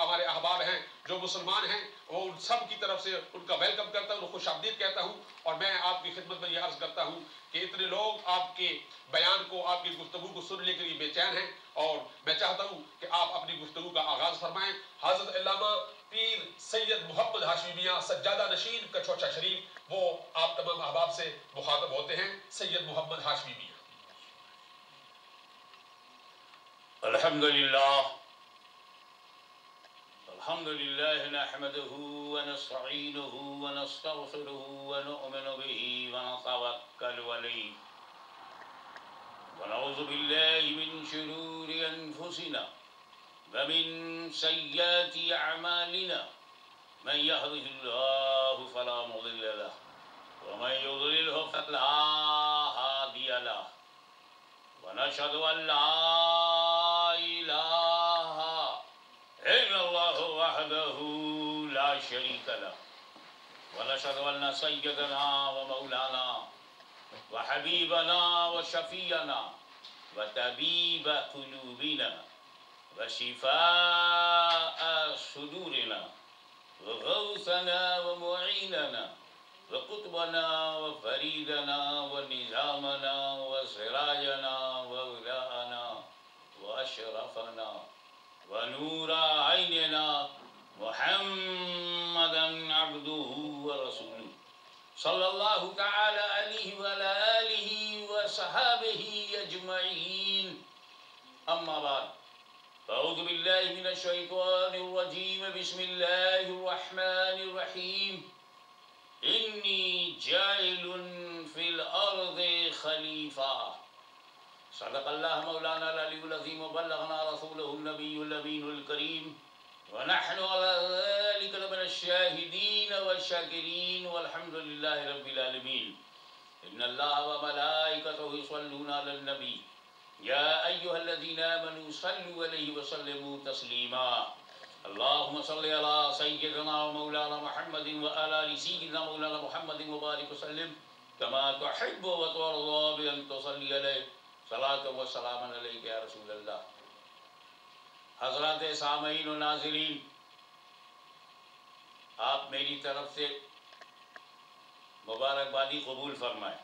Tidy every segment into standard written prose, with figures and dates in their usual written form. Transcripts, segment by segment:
ہمارے احباب ہیں جو مسلمان ہیں وہ ان سب کی طرف سے ان کا ویلکم کرتا ہوں، خوش آمدید کہتا ہوں. اور میں آپ کی خدمت میں یہ عرض کرتا ہوں کہ اتنے لوگ آپ کے بیان کو، آپ کی گفتگو کو سننے کے لیے بے چین ہیں، اور میں چاہتا ہوں کہ آپ اپنی گفتگو کا آغاز فرمائیں. حضرت علامہ پیر سید محمد ہاشمی میاں سجادہ نشین کچھوچا شریف وہ آپ تمام احباب سے مخاطب ہوتے ہیں. سید محمد ہاشمی میاں. الحمد لله نحمده ونستعينه ونستغفره ونؤمن به ونتوكل عليه ونعوذ بالله من شرور أنفسنا ومن سيئات أعمالنا من يهده الله فلا مضل له ومن يضلله فلا هادي له ونشهد أن لا إله إلا الله وحده لا شريك له ونشهد أن سيدنا ومولانا وحبيبنا وشفيعنا وطبيب قلوبنا وشفاء صدورنا وغوثنا ومعيننا وقطبنا وفريدنا ونظامنا وسراجنا وولاءنا وأشرفنا ونور عيننا محمدا عبده ورسوله صلى الله تعالى عليه وعلى آله وصحابه أجمعين. أما بعد، أعوذ بالله من الشيطان الرجيم. بسم الله الرحمن الرحيم. إني جاعل في الأرض خليفة. صدق الله مولانا العلي العظيم وبلغنا رسوله النبي الأمين الكريم ونحن على ذلك لمن الشاهدين والشاكرين والحمد لله رب العالمين. إن الله وملائكته يصلون على النبي يا أيها الذين آمنوا صلوا عليه وسلموا تسليما. اللهم صل على سيدنا ومولانا محمد وعلى آل سيدنا مولانا محمد وبارك وسلم كما تحب وترضى بأن تصلي عليه صلاة و سلام علیک یا رسول اللہ. حضرات سامعین و ناظرین، آپ میری طرف سے مبارکبادی قبول فرمائیں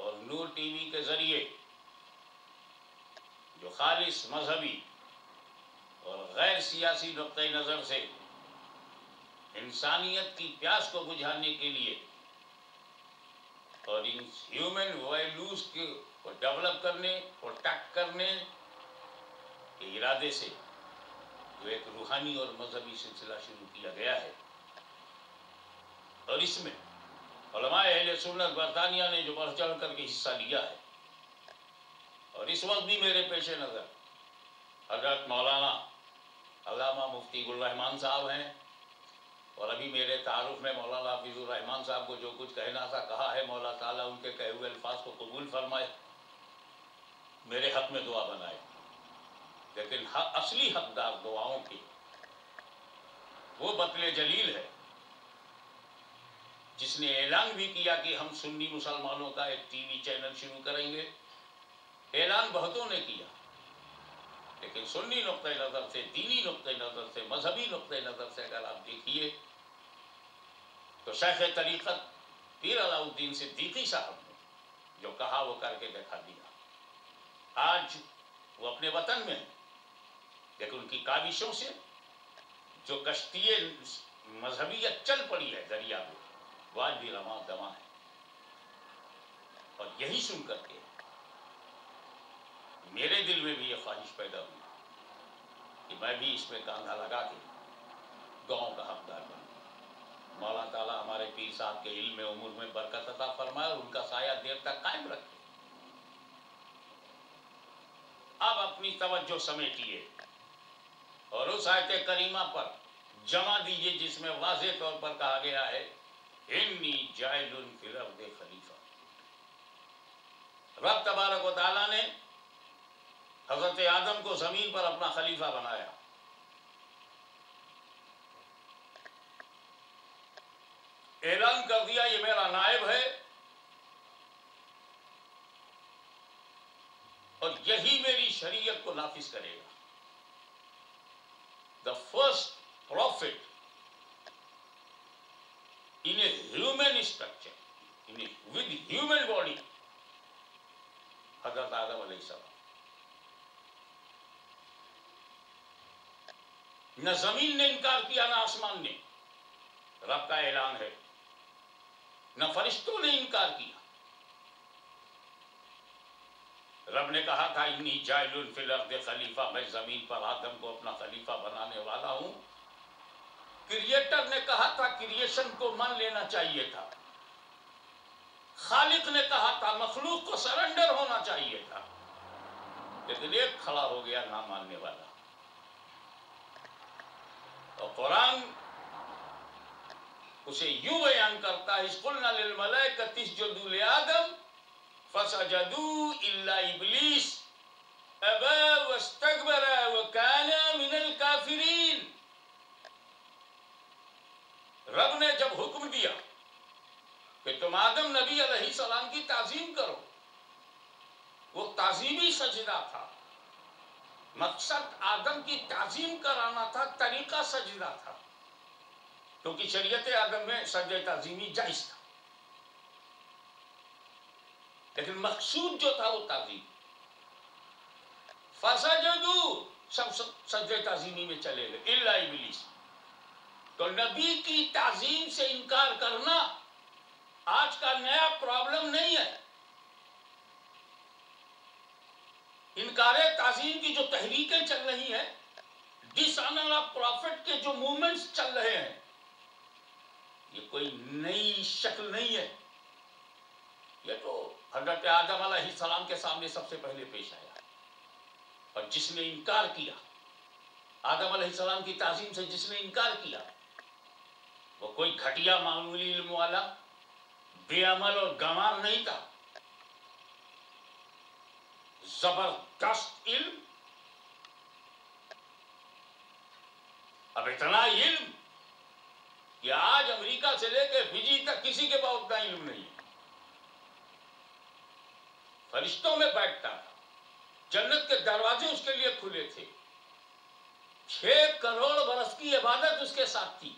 اور نور ٹی وی کے ذریعے جو خالص مذہبی اور غیر سیاسی نقطۂ نظر سے انسانیت کی پیاس کو بجھانے کے لیے اور ان ہیومن ویلیوز کو ڈیولپ کرنے اور ٹیک کرنے کے ارادے سے جو ایک روحانی اور مذہبی سلسلہ شروع کیا گیا ہے، اور اس میں علماء اہل سنت برطانیہ نے جو بڑھ چڑھ کر کے حصہ لیا ہے، اور اس وقت بھی میرے پیش نظر حضرت مولانا علامہ مفتی گل رحمان صاحب ہیں، اور ابھی میرے تعارف میں مولانا حافظ الرحمان صاحب کو جو کچھ کہنا تھا کہا ہے. مولا تعالیٰ ان کے کہے ہوئے الفاظ کو قبول فرمائے، میرے حق میں دعا بنائے. لیکن اصلی حقدار دعاؤں کی وہ بطل جلیل ہے جس نے اعلان بھی کیا کہ ہم سنی مسلمانوں کا ایک ٹی وی چینل شروع کریں گے. اعلان بہتوں نے کیا، لیکن سنی نقطۂ نظر سے، دینی نقطۂ نظر سے، مذہبی نقطۂ نظر سے اگر آپ دیکھیے تو شیخ طریقت پیر علاء الدین صدیقی صاحب نے جو کہا وہ کر کے دکھا دیا. آج وہ اپنے وطن میں، لیکن ان کی کاوشوں سے جو کشتی مذہبیت چل پڑی ہے دریا میں، وہ آج بھی رواں دواں ہے. اور یہی سن کر کے میرے دل میں بھی یہ خواہش پیدا ہوئی کہ میں بھی اس میں کاندھا لگا کے گاؤں کا حقدار بنوں. مولا تعالیٰ ہمارے پیر صاحب کے علم امور میں برکت عطا فرمائے اور ان کا سایہ دیر تک قائم رکھے. اب اپنی توجہ سمیٹیے اور اس آیت کریمہ پر جمع دیجیے جس میں واضح طور پر کہا گیا ہے انی جاعل فی الارض خلیفہ. رب تبارک و تعالیٰ نے حضرت آدم کو زمین پر اپنا خلیفہ بنایا. اعلان کر دیا یہ میرا نائب ہے اور یہی میری شریعت کو نافذ کرے گا. prophet in a human structure, with human body, حضرت آدم علیہ السلام. نہ زمین نے انکار کیا نہ آسمان نے، رب کا اعلان ہے. نہ فرشتوں نے انکار کیا. رب نے کہا تھا انی جاعل فی الارض خلیفہ، میں زمین پر آدم کو اپنا خلیفہ بنانے والا ہوں. کریٹر نے کہا تھا کریشن کو مان لینا چاہیے تھا. خالق نے کہا تھا مخلوق کو سرنڈر ہونا چاہیے تھا. لیکن ایک کھڑا ہو گیا نہ ماننے والا. اور قرآن اسے یوں بیان کرتا ہے اذ قلنا للملائکۃ اسجدوا لآدم فسجدوا الا ابلیس ابى واستكبر وكان من الكافرين. رب نے جب حکم دیا کہ تم آدم نبی علیہ السلام کی تعظیم کرو، وہ تعظیمی سجدہ تھا. مقصد آدم کی تعظیم کرانا تھا، طریقہ سجدہ تھا، کیونکہ شریعت آدم میں سجدہ تعظیمی جائز تھا. لیکن مقصود جو تھا وہ تعظیم. فسجدوا، سب سجدہ تعظیمی میں چلے گئے الا ابلیس. تو نبی کی تعظیم سے انکار کرنا آج کا نیا پرابلم نہیں ہے. انکار تعظیم کی جو تحریکیں چل رہی ہیں، ڈس آنر آف پروفٹ کے جو موومنٹس چل رہے ہیں، یہ کوئی نئی شکل نہیں ہے. یہ تو حضرت آدم علیہ السلام کے سامنے سب سے پہلے پیش آیا. اور جس نے انکار کیا، آدم علیہ السلام کی تعظیم سے جس نے انکار کیا، وہ کوئی گھٹیا معمولی علم والا بے عمل اور گنوار نہیں تھا. زبردست علم. اب اتنا علم کہ آج امریکہ سے لے کے فجی تک کسی کے پاس اتنا علم نہیں ہے. فرشتوں میں بیٹھتا تھا، جنت کے دروازے اس کے لیے کھلے تھے. 6 کروڑ برس کی عبادت اس کے ساتھ تھی.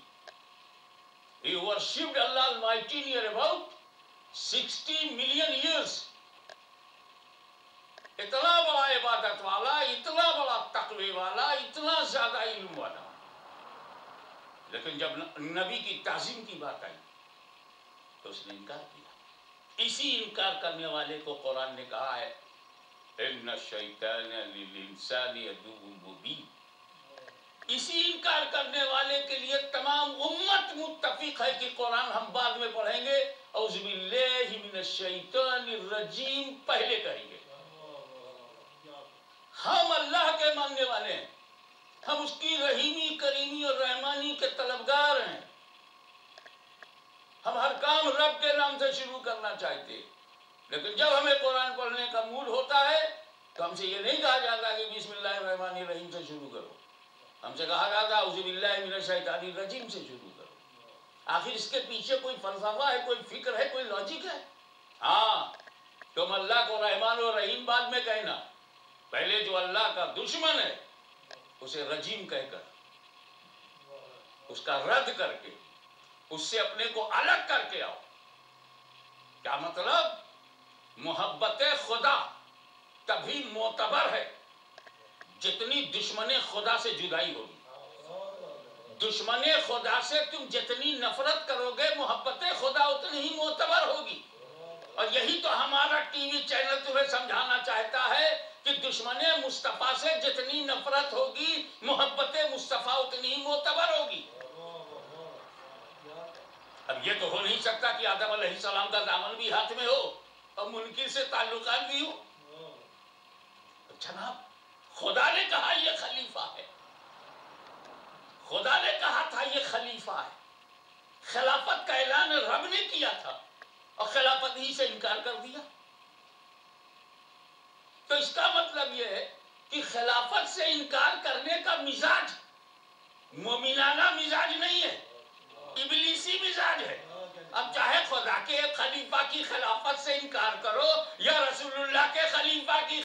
He worshipped Allah Almighty near about 60 million years. اتنا بڑا عبادت والا، اتنا بڑا تقوی والا، اتنا زیادہ علم والا. لیکن جب نبی کی تعظیم کی بات آئی تو اس نے انکار کیا. اسی انکار کرنے والے کو قرآن نے کہا ہے ان الشیطان للانسان عدو مبین. اسی انکار کرنے والے کے لیے تمام امت متفق ہے کہ قرآن ہم بعد میں پڑھیں گے اعوذ باللہ من الشیطان الرجیم پہلے کہیں گے. ہم اللہ کے ماننے والے ہیں، ہم اس کی رحیمی کریمی اور رحمانی کے طلبگار ہیں. ہم ہر کام رب کے نام سے شروع کرنا چاہتے ہیں. لیکن جب ہمیں قرآن پڑھنے کا موڈ ہوتا ہے تو ہم سے یہ نہیں کہا جاتا کہ بسم اللہ الرحمن الرحیم سے شروع کرو. ہم سے کہا جاتا اعوذ باللہ من الشیطان الرجیم سے شروع کرو. آخر اس کے پیچھے کوئی فلسفہ ہے، کوئی فکر ہے، کوئی لاجک ہے؟ ہاں، تم اللہ کو رحمان اور رحیم بعد میں کہنا. پہلے جو اللہ کا دشمن ہے اسے رجیم کہہ کر، اس کا رد کر کے، اس سے اپنے کو الگ کر کے آؤ. کیا مطلب؟ محبت خدا تبھی معتبر ہے جتنی دشمن خدا سے جدائی ہوگی. دشمن خدا سے تم جتنی نفرت کرو گے، محبت خدا اتنی ہی معتبر ہوگی. اور یہی تو ہمارا ٹی وی چینل تمہیں سمجھانا چاہتا ہے کہ دشمن مصطفیٰ سے جتنی نفرت ہوگی، محبت مصطفیٰ اتنی ہی معتبر ہوگی. اب یہ تو ہو نہیں سکتا کہ آدم علیہ السلام کا دامن بھی ہاتھ میں ہو اور منکر سے تعلقات بھی ہو. جناب، خدا نے کہا یہ خلیفہ ہے، خدا نے کہا تھا یہ خلیفہ ہے. خلافت کا اعلان رب نے کیا تھا اور خلافت ہی سے انکار کر دیا. تو اس کا مطلب یہ ہے کہ خلافت سے انکار کرنے کا مزاج مومنانہ مزاج نہیں ہے، ابلیسی مزاج ہے. اب چاہے خدا کے خلیفہ کی خلافت سے انکار کرو یا رسول اللہ کے خلیفہ کی